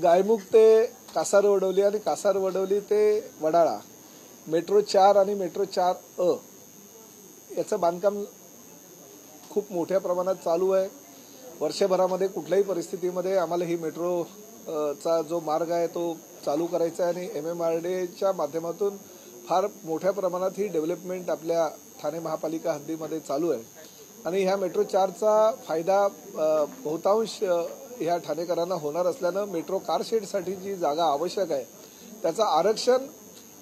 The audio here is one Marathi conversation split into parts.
गायमुख ते कासारवडवली आणि कासारवडवली ते वडाळा मेट्रो 4 आणि मेट्रो 4 याचं बांधकाम खूप मोठ्या प्रमाणात चालू आहे। वर्षभरामध्ये कुठल्याही परिस्थितीमध्ये आम्हाला ही मेट्रो चा जो मार्ग आहे तो चालू करायचा आहे आणि MMRDAच्या माध्यमातून फार मोठ्या प्रमाणात ही डेव्हलपमेंट आपल्या ठाणे महापालिका हद्दीमध्ये चालू आहे आणि ह्या मेट्रो 4चा फायदा बहुतांश ह्या ठाणेकरांना होणार असल्यानं मेट्रो कार शेडसाठी जी जागा आवश्यक आहे त्याचं आरक्षण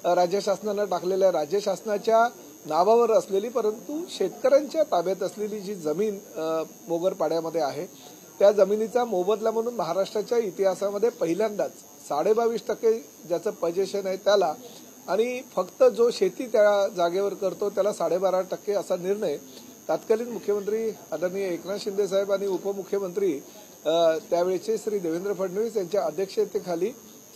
राज्य शासनाने टाकलेलं आहे। राज्य शासनाच्या नावावर असलेली परंतु शेतकऱ्यांच्या ताब्यात असलेली जी जमीन मोगरपाड्यामध्ये आहे त्या जमिनीचा मोबदला म्हणून महाराष्ट्राच्या इतिहासामध्ये पहिल्यांदाच 22.5% ज्याचं पजेशन आहे त्याला आणि फक्त जो शेती त्या जागेवर करतो त्याला 12.5% असा निर्णय तत्कालीन मुख्यमंत्री आदरणीय एकनाथ शिंदे साहेब आणि उपमुख्यमंत्री त्यावेळेचे श्री देवेंद्र फडणवीस यांच्या अध्यक्षतेखाली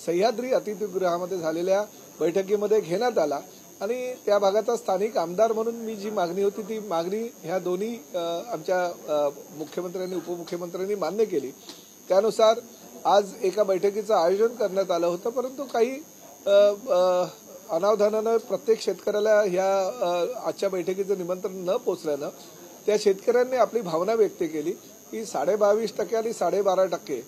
सह्याद्री अतिथीगृहामध्ये झालेल्या बैठकीमध्ये घेण्यात आला आणि त्या भागाचा स्थानिक आमदार म्हणून मी जी मागणी होती ती मागणी ह्या दोन्ही आमच्या मुख्यमंत्र्यांनी उपमुख्यमंत्र्यांनी मान्य केली। त्यानुसार आज एका बैठकीचं आयोजन करण्यात आलं होतं परंतु काही अनावधानानं प्रत्येक शेतकऱ्याला ह्या आजच्या बैठकीचं निमंत्रण न पोचल्यानं त्या शेतकऱ्यांनी आपली भावना व्यक्त केली की 22.5% आणि 12.5%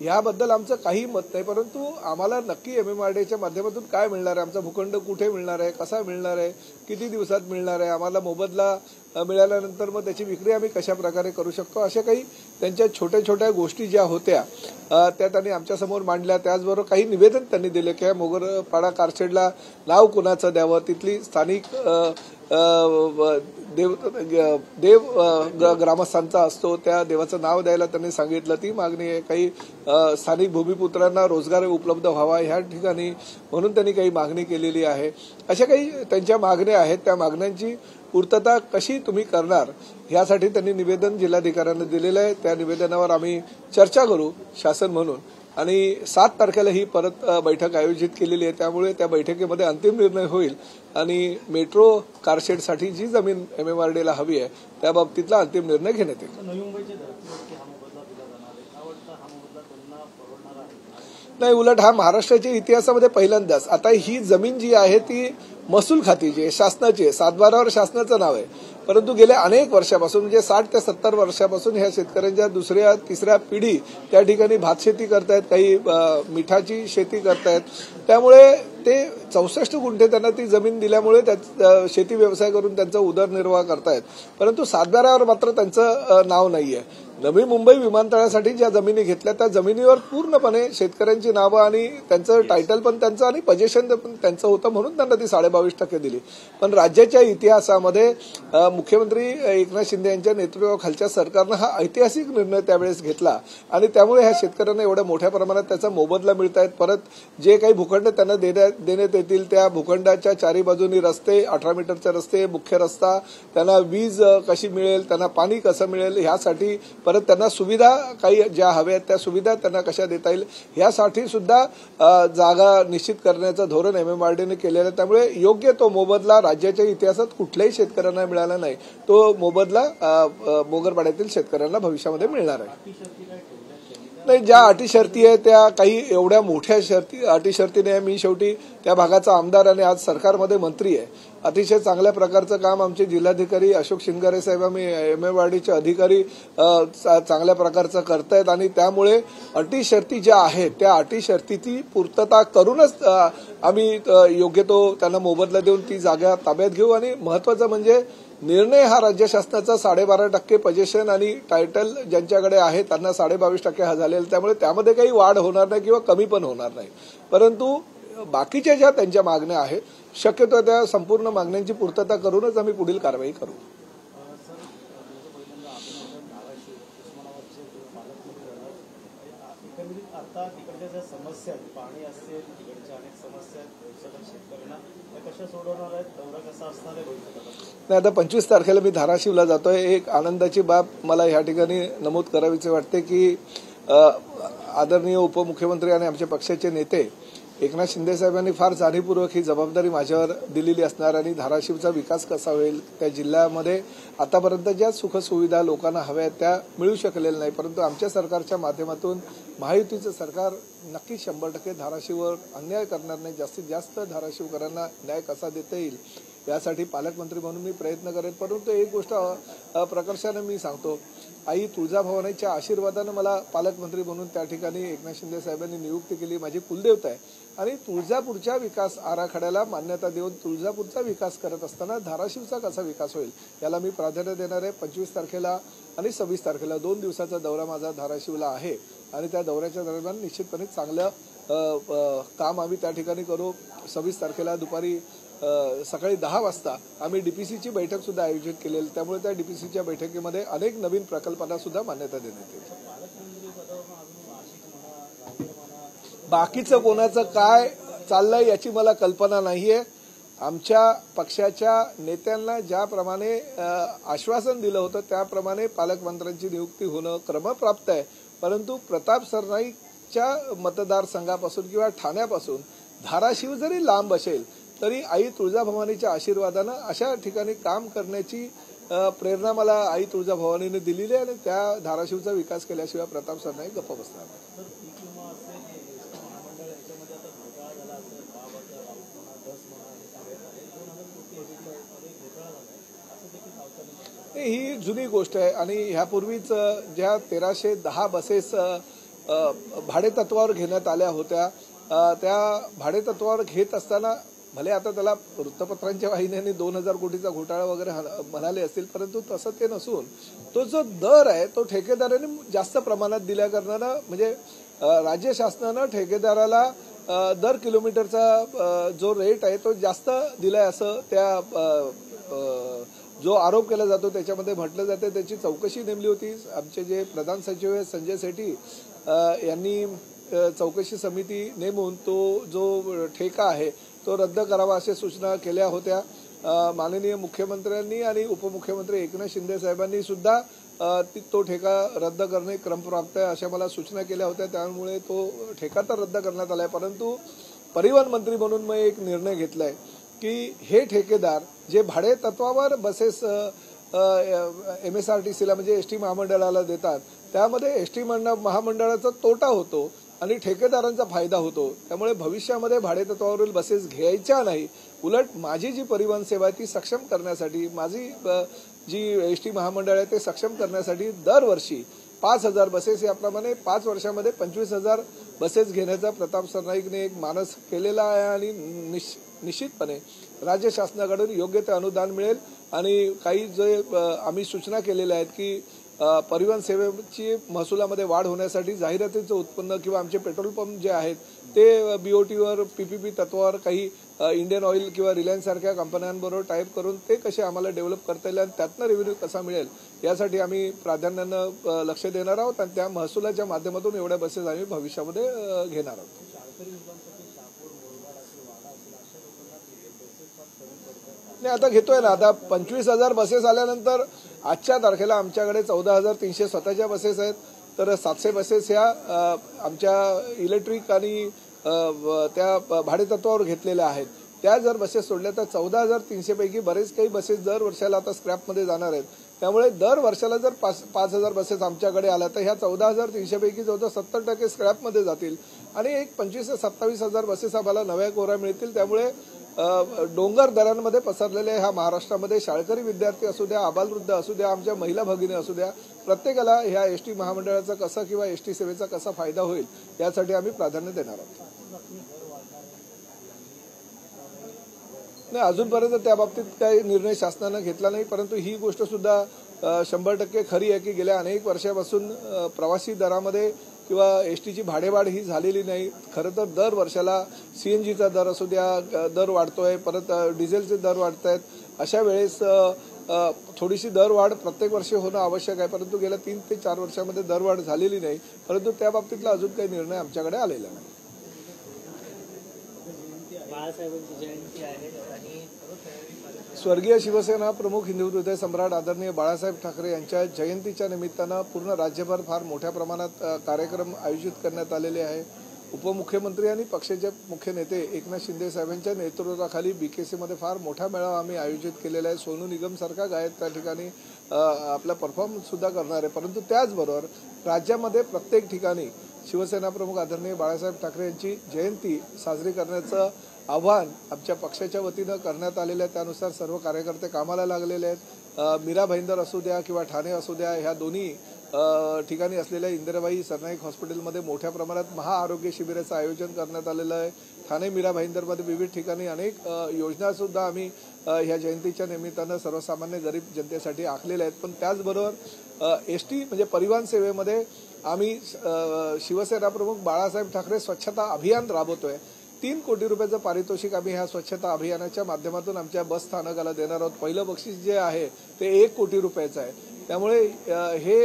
याबद्दल आमचं काही मत नाही परंतु आम्हाला नक्की MMRDAच्या माध्यमातून काय मिळणार आहे, आमचा भूखंड कुठे मिळणार आहे, कसा मिळणार आहे, किती दिवसात मिळणार आहे, आम्हाला मोबदला मिळाल्यानंतर मग त्याची विक्री आम्ही कशा प्रकारे करू शकतो अशा काही त्यांच्या छोट्या छोट्या गोष्टी ज्या होत्या त्या त्यांनी आमच्यासमोर मांडल्या। त्याचबरोबर काही निवेदन त्यांनी दिले की मोगरपाडा कारशेडला नाव कुणाचं द्यावं, तिथली स्थानिक देव ग्रामस्थांचा असतो त्या देवाचं नाव द्यायला त्यांनी सांगितलं, ती मागणी आहे। काही स्थानिक भूमिपुत्रांना रोजगार उपलब्ध व्हावा ह्या ठिकाणी म्हणून त्यांनी काही मागणी केलेली आहे। अशा काही त्यांच्या मागण्या आहेत, त्या मागण्यांची पूर्तता कशी तुम्ही करणार यासाठी त्यांनी निवेदन जिल्हाधिकाऱ्यांना दिलेलं आहे। त्या निवेदनावर आम्ही चर्चा करू शासन म्हणून आणि 7 तारखेला ही परत बैठक आयोजित केलेली आहे त्यामुळे त्या बैठकीमध्ये अंतिम निर्णय होईल आणि मेट्रो कारशेडसाठी जी जमीन MMRDAला हवी आहे त्या बाबतीतला अंतिम निर्णय घेण्यात येईल। नाही, उलट हा महाराष्ट्राच्या इतिहासामध्ये पहिल्यांदाच आता ही जमीन जी आहे ती महसूल खात्याची आहे, शासनाची आहे, 7/12वर शासनाचं नाव आहे परंतु गेल्या अनेक वर्षापासून म्हणजे 60 ते 70 वर्षापासून ह्या शेतकऱ्यांच्या दुसऱ्या तिसऱ्या पिढी त्या ठिकाणी भातशेती करतायत, काही मिठाची शेती करतायत त्यामुळे ते 64 गुंठे त्यांना ती जमीन दिल्यामुळे त्या शेती व्यवसाय करून त्यांचा उदरनिर्वाह करतायत परंतु 7/12वर मात्र त्यांचं नाव नाहीये। नवी मुंबई विमानतळासाठी ज्या जमिनी घेतल्या त्या जमिनीवर पूर्णपणे शेतकऱ्यांची नावं आणि त्यांचं टायटल पण त्यांचं आणि पजेशन पण त्यांचं होतं म्हणून त्यांना ती 22.5% दिली। पण राज्याच्या इतिहासामध्ये मुख्यमंत्री एकनाथ शिंदे यांच्या नेतृत्वाखालच्या सरकारनं हा ऐतिहासिक निर्णय त्यावेळेस घेतला आणि त्यामुळे ह्या शेतकऱ्यांना एवढ्या मोठ्या प्रमाणात त्याचा मोबदला मिळतायत। परत जे काही भूखंड त्यांना देण्यात येतील त्या भूखंडाच्या चारी बाजूनी रस्ते, 18 मीटरचे रस्ते, मुख्य रस्ता, त्यांना वीज कशी मिळेल, त्यांना पाणी कसं मिळेल ह्यासाठी परत त्यांना सुविधा काही ज्या हव्या आहेत त्या सुविधा त्यांना कशा देता येईल यासाठी सुद्धा जागा निश्चित करण्याचं धोरण MMRDAने केलेलं आहे। त्यामुळे योग्य तो मोबदला राज्याच्या इतिहासात कुठल्याही शेतकऱ्यांना मिळाला नाही, तो मोबदला मोगरपाड्यातील शेतकऱ्यांना भविष्यामध्ये मिळणार आहे। नाही, ज्या अटी शर्ती आहे त्या काही एवढ्या मोठ्या अटी शर्ती नाही। मी शेवटी त्या भागाचा आमदार आणि आज सरकारमध्ये मंत्री आहे। अतिशय चांगल्या प्रकारचं काम आमचे जिल्हाधिकारी अशोक शिंगारे साहेब आम्ही MMRDAचे अधिकारी चांगल्या प्रकारचं करतायत आणि त्यामुळे अटी शर्ती ज्या आहेत त्या अटी शर्तीची पूर्तता करूनच आम्ही योग्य तो त्यांना मोबदला देऊन ती जागा ताब्यात घेऊ आणि महत्वाचं म्हणजे निर्णय हा राज्य शासनाचा 12.5% पजेशन आणि टायटल ज्यांच्याकडे आहे त्यांना 22.5% हा झालेला त्यामुळे त्यामध्ये काही वाढ होणार नाही किंवा कमी पण होणार नाही परंतु बाकीच्या ज्या त्यांच्या मागण्या आहेत शक्यतो त्या संपूर्ण मागण्यांची पूर्तता करूनच आम्ही पुढील कारवाई करू। नाही, आता 25 तारखेला मी धाराशिवला जातोय। एक आनंदाची बाब मला या ठिकाणी नमूद करावीची वाटते की आदरणीय उपमुख्यमंत्री आणि आमच्या पक्षाचे नेते एकनाथ शिंदे साहेबांनी फार जाणीवपूर्वक ही जबाबदारी माझ्यावर दिलेली असणार आणि धाराशिवचा विकास कसा होईल, त्या जिल्ह्यामध्ये आतापर्यंत ज्या सुखसुविधा लोकांना हव्या आहेत त्या मिळू शकलेल्या नाही, परंतु आमच्या सरकारच्या माध्यमातून महायुतीचं सरकार नक्की 100% धाराशिववर अन्याय करणार नाही, जास्तीत जास्त धाराशिवकरांना न्याय कसा देता येईल यासाठी पालकमंत्री म्हणून मी प्रयत्न करेन। परंतु एक गोष्ट प्रकर्षाने मी सांगतो, आई तुळजाभवानीच्या आशीर्वादाने मला पालकमंत्री म्हणून त्या ठिकाणी एकनाथ शिंदे साहेबांनी नियुक्ती केली, माझी कुलदेवता आहे आणि तुळजापूरच्या विकास आराखड्याला मान्यता देऊन तुळजापूरचा विकास करत असताना धाराशिवचा कसा विकास होईल याला मी प्राधान्य देणार आहे। 25 तारखेला आणि 26 तारखेला 2 दिवसाचा दौरा माझा धाराशिवला आहे आणि त्या दौऱ्याच्या दरम्यान निश्चितपणे चांगलं काम आम्ही त्या ठिकाणी करू। 26 तारखेला दुपारी सकाळी 10 वाजता आम्ही डीपीसीची बैठक सुद्धा आयोजित केलेली, त्यामुळे त्या डीपीसीच्या बैठकीमध्ये अनेक नवीन प्रकल्पांना सुद्धा मान्यता देण्यात येईल। बाकीचं कोणाचं काय चाललंय याची मला कल्पना नाहीये। आमच्या पक्षाच्या नेत्यांना ज्याप्रमाणे आश्वासन दिलं होतं त्याप्रमाणे पालकमंत्र्यांची नियुक्ती होणं क्रमप्राप्त आहे, परंतु प्रताप सरनाईकच्या मतदारसंघापासून किंवा ठाण्यापासून धाराशिव जरी लांब असेल तरी आई तुळजाभवानीच्या आशीर्वादानं अशा ठिकाणी काम करण्याची प्रेरणा मला आई तुळजाभवानीने दिलेली आहे आणि त्या धाराशिवचा विकास केल्याशिवाय प्रताप सरनाईक गप्प बसणार नाही। ही जुनी गोष्ट आहे आणि ह्यापूर्वीच ज्या 1310 बसेस भाडेतत्वावर घेण्यात आल्या होत्या त्या भाडेतत्वावर घेत असताना भले आता त्याला वृत्तपत्रांच्या वाहिन्यांनी 2000 कोटीचा घोटाळा वगैरे म्हणाले असतील, परंतु तसं ते नसून तो जो दर आहे तो ठेकेदाराने जास्त प्रमाणात दिल्या कारणानं म्हणजे राज्य शासनानं ठेकेदाराला दर किलोमीटरचा जो रेट आहे तो जास्त दिलाय असं त्या जो आरोप केला जातो त्याच्यामध्ये म्हटलं जाते। त्याची चौकशी नेमली होती। आमचे जे प्रधान सचिव आहेत संजय सेठी यांनी चौकशी समिती नेमून तो जो ठेका आहे तो रद्द करावा अशा सूचना केल्या होत्या। माननीय मुख्यमंत्र्यांनी आणि उपमुख्यमंत्री एकनाथ शिंदे साहेबांनी सुद्धा तो ठेका रद्द करणे क्रमप्राप्त आहे अशा मला सूचना केल्या होत्या, त्यामुळे तो ठेका तर रद्द करण्यात आलाय। परंतु परिवहन मंत्री म्हणून मी एक निर्णय घेतलाय की हे ठेकेदार जे भाडे तत्वावर बसेस MSRTCला म्हणजे एसटी महामंडळाला देतात त्यामध्ये एसटी महामंडळाचा तोटा होतो आणि ठेकेदारांचा फायदा होतो, त्यामुळे भविष्यामध्ये भाडेतत्वावरील बसेस घ्यायच्या नाही, उलट माझी जी परिवहन सेवा आहे ती सक्षम करण्यासाठी माझी जी एसटी महामंडळ आहे ते सक्षम करण्यासाठी दरवर्षी 5000 बसेस याप्रमाणे 5 वर्षामध्ये 25000 बसेस घेण्याचा प्रताप सरनाईकने एक मानस केलेला आहे आणि निश्चितपणे राज्य शासनाकडून योग्य ते अनुदान मिळेल आणि काही जे आम्ही सूचना केलेल्या आहेत की परिवहन सेवेची महसुलामध्ये वाढ होण्यासाठी जाहिरातीचं उत्पन्न किंवा आमचे पेट्रोल पंप जे आहेत ते बीओटीवर PPP तत्वावर काही इंडियन ऑइल किंवा रिलायन्स सारख्या कंपन्यांबरोबर टाईप करून ते कसे आम्हाला डेव्हलप करता येईल आणि त्यातनं रेव्हेन्यू कसा मिळेल यासाठी आम्ही प्राधान्यानं लक्ष देणार आहोत आणि त्या महसुलाच्या माध्यमातून एवढ्या बसेस आम्ही भविष्यामध्ये घेणार आहोत। नाही आता घेतोय ना, आता 25000 बसेस आल्यानंतर आजच्या तारखेला आमच्याकडे 14300 स्वतःच्या बसेस आहेत, तर 700 बसेस ह्या आमच्या इलेक्ट्रिक आणि त्या भाडेतत्वावर घेतलेल्या आहेत। त्या जर बसेस सोडल्या तर 14300 पैकी बरेच काही बसेस दर वर्षाला आता स्क्रॅपमध्ये जाणार आहेत, त्यामुळे दर वर्षाला जर 5000 बसेस आमच्याकडे आल्या तर ह्या 14300 पैकी जवळजवळ 70% स्क्रॅपमध्ये जातील आणि एक 25 ते 27,000 बसेस आम्हाला नव्या कोऱ्या मिळतील। त्यामुळे डोंगर दऱ्यांमध्ये पसरलेल्या ह्या महाराष्ट्रामध्ये शाळकरी विद्यार्थी असू द्या, आबालवृद्ध असू द्या, आमच्या महिला भगिनी असू द्या, प्रत्येकाला ह्या एसटी महामंडळाचा कसा किंवा एसटी सेवेचा कसा फायदा होईल यासाठी आम्ही प्राधान्य देणार आहोत। नाही अजूनपर्यंत त्या बाबतीत काही निर्णय शासनानं घेतला नाही, परंतु ही गोष्ट सुद्धा 100% खरी आहे की गेल्या अनेक वर्षापासून प्रवासी दरामध्ये किंवा एसटीची भाडेवाढ ही झालेली नाही। खरं तर दर वर्षाला CNGचा दर असू द्या दर वाढतोय, परत डिझेलचे दर वाढत आहेत, अशा वेळेस थोडीशी दरवाढ प्रत्येक वर्षी होणं आवश्यक आहे, परंतु गेल्या 3 ते 4 वर्षामध्ये दरवाढ झालेली नाही, परंतु त्या बाबतीतला अजून काही निर्णय आमच्याकडे आलेला नाही। स्वर्गीय शिवसेना प्रमुख हिंदू हृदय सम्राट आदरणीय बाळासाहेब ठाकरे यांच्या जयंतीच्या निमित्तानं पूर्ण राज्यभर फार मोठ्या प्रमाणात कार्यक्रम आयोजित करण्यात आलेले आहे। उपमुख्यमंत्री आणि पक्षाचे मुख्य नेते एकनाथ शिंदे साहेबांच्या नेतृत्वाखाली BKC मध्ये फार मोठा मेळावा आम्ही आयोजित केलेला आहे। सोनू निगम सारखा गायक त्या ठिकाणी आपला परफॉर्मन्स सुद्धा करणार आहे। परंतु त्याचबरोबर राज्यामध्ये प्रत्येक ठिकाणी शिवसेना प्रमुख आदरणीय बाळासाहेब ठाकरे यांची जयंती साजरी करण्याचं आवाहन आमच्या पक्षाच्या वतीनं करण्यात आलेलं आहे। त्यानुसार सर्व कार्यकर्ते कामाला लागलेले आहेत। मीरा भाईंदर असू द्या किंवा ठाणे असू द्या, ह्या दोन्ही ठिकाणी असलेल्या इंदिराबाई सरनाईक हॉस्पिटलमध्ये मोठ्या प्रमाणात महाआरोग्य शिबिराचं आयोजन करण्यात आलेलं आहे। ठाणे मीरा भाईंदरमध्ये विविध ठिकाणी अनेक योजना सुद्धा आम्ही ह्या जयंतीच्या निमित्तानं सर्वसामान्य गरीब जनतेसाठी आखलेल्या आहेत। पण त्याचबरोबर ST म्हणजे परिवहन सेवेमध्ये आम्ही शिवसेना प्रमुख बाळासाहेब ठाकरे स्वच्छता अभियान राबवतोय। 3 कोटी रुपयाचं पारितोषिक आम्ही ह्या स्वच्छता अभियानाच्या माध्यमातून आमच्या बस स्थानकाला देणार आहोत। पहिलं बक्षीस जे आहे ते 1 कोटी रुपयाचं आहे। त्यामुळे हे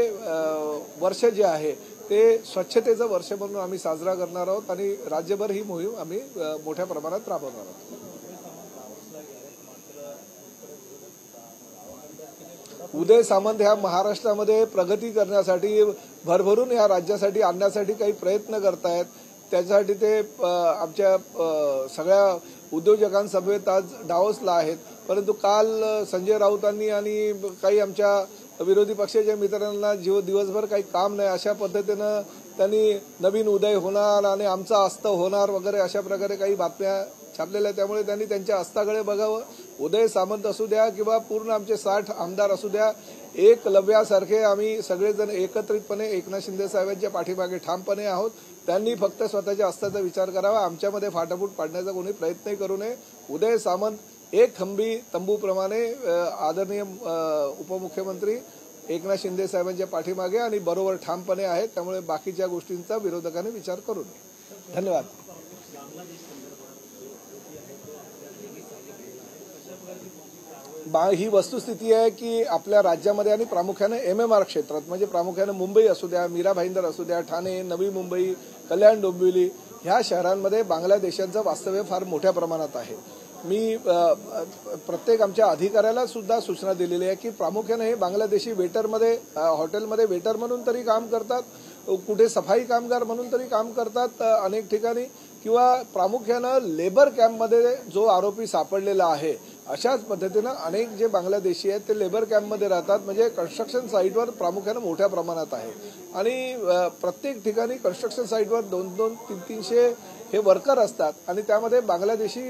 वर्ष जे आहे ते स्वच्छतेचं वर्ष म्हणून आम्ही साजरा करणार आहोत आणि राज्यभर ही मोहीम आम्ही मोठ्या प्रमाणात राबवणार आहोत। उदय सामंत ह्या महाराष्ट्रामध्ये प्रगती करण्यासाठी भरभरून ह्या राज्यासाठी आणण्यासाठी काही प्रयत्न करतायत। त्याच्यासाठी ते आमच्या सगळ्या उद्योजकांसमवेत आज डावोसला आहेत। परंतु काल संजय राऊतांनी आणि काही आमच्या विरोधी पक्षाच्या मित्रांना दिवसभर काही काम नाही अशा पद्धतीनं त्यांनी नवीन उदय होणार आणि आमचा अस्त होणार वगैरे अशा प्रकारे काही बातम्या छापलेल्या। त्यामुळे त्यांनी त्यांच्या अस्ताकडे बघावं। उदय सामंत असू द्या किंवा पूर्ण आमचे 60 आमदार असू द्या, एकलव्यासारखे आम्ही सगळेजण एकत्रितपणे एकनाथ शिंदे साहेबांच्या पाठीमागे ठामपणे आहोत। त्यांनी फक्त स्वतःच्या अस्ताचा विचार करावा, आमच्यामध्ये फाटाफूट पाडण्याचा कोणी प्रयत्नही करू नये। उदय सामंत एक खंबी तंबूप्रमाणे आदरणीय उपमुख्यमंत्री एकनाथ शिंदे साहेबांच्या पाठीमागे आणि बरोबर ठामपणे आहेत। त्यामुळे बाकीच्या गोष्टींचा विरोधकांनी विचार करू नये। धन्यवाद। ही वस्तुस्थिती आहे की आपल्या राज्यामध्ये आणि प्रामुख्याने MMR क्षेत्रात म्हणजे प्रामुख्याने मुंबई असू द्या, मीरा भाईंदर असू द्या, ठाणे, नवी मुंबई, कल्याण डोंबिवली ह्या शहरांमध्ये बांगलादेशांचं वास्तव्य फार मोठ्या प्रमाणात आहे। मी प्रत्येक आमच्या अधिकाऱ्याला सुद्धा सूचना दिलेली आहे की प्रामुख्याने हे बांगलादेशी वेटरमध्ये हॉटेलमध्ये वेटर म्हणून तरी काम करतात, कुठे सफाई कामगार म्हणून तरी काम करतात अनेक ठिकाणी, किंवा प्रामुख्यानं लेबर कॅम्पमध्ये जो आरोपी सापडलेला आहे अशाच पद्धतीनं अनेक जे बांगलादेशी आहेत ते लेबर कॅम्पमध्ये राहतात। म्हणजे कन्स्ट्रक्शन साईटवर प्रामुख्यानं मोठ्या प्रमाणात आहे आणि प्रत्येक ठिकाणी कन्स्ट्रक्शन साईटवर 200, 300 हे वर्कर असतात आणि त्यामध्ये बांगलादेशी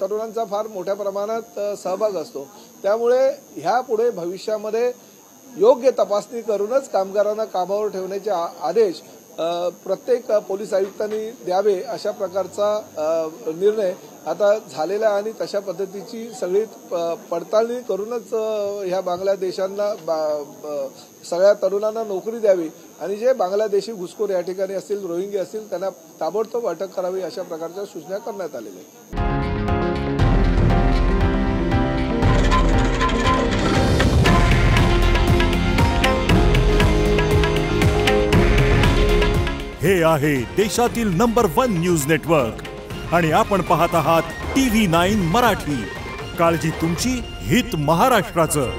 तरुणांचा फार मोठ्या प्रमाणात सहभाग असतो। त्यामुळे ह्यापुढे भविष्यामध्ये योग्य तपासणी करूनच कामगारांना कामावर ठेवण्याचे आदेश प्रत्येक पोलीस आयुक्तांनी द्यावे अशा प्रकारचा निर्णय आता झालेला आहे आणि तशा पद्धतीची सगळी पडताळणी करूनच ह्या बांगलादेशांना सगळ्या तरुणांना नोकरी द्यावी आणि जे बांगलादेशी घुसखोर या ठिकाणी असतील, रोहिंग्या असतील त्यांना ताबडतोब अटक करावी अशा प्रकारच्या सूचना करण्यात आलेल्या आहेत। हे आहे देशातील नंबर 1 न्यूज नेटवर्क आणि आपण पाहत आहात TV9 मराठी। काळजी तुमची, हित महाराष्ट्राचं।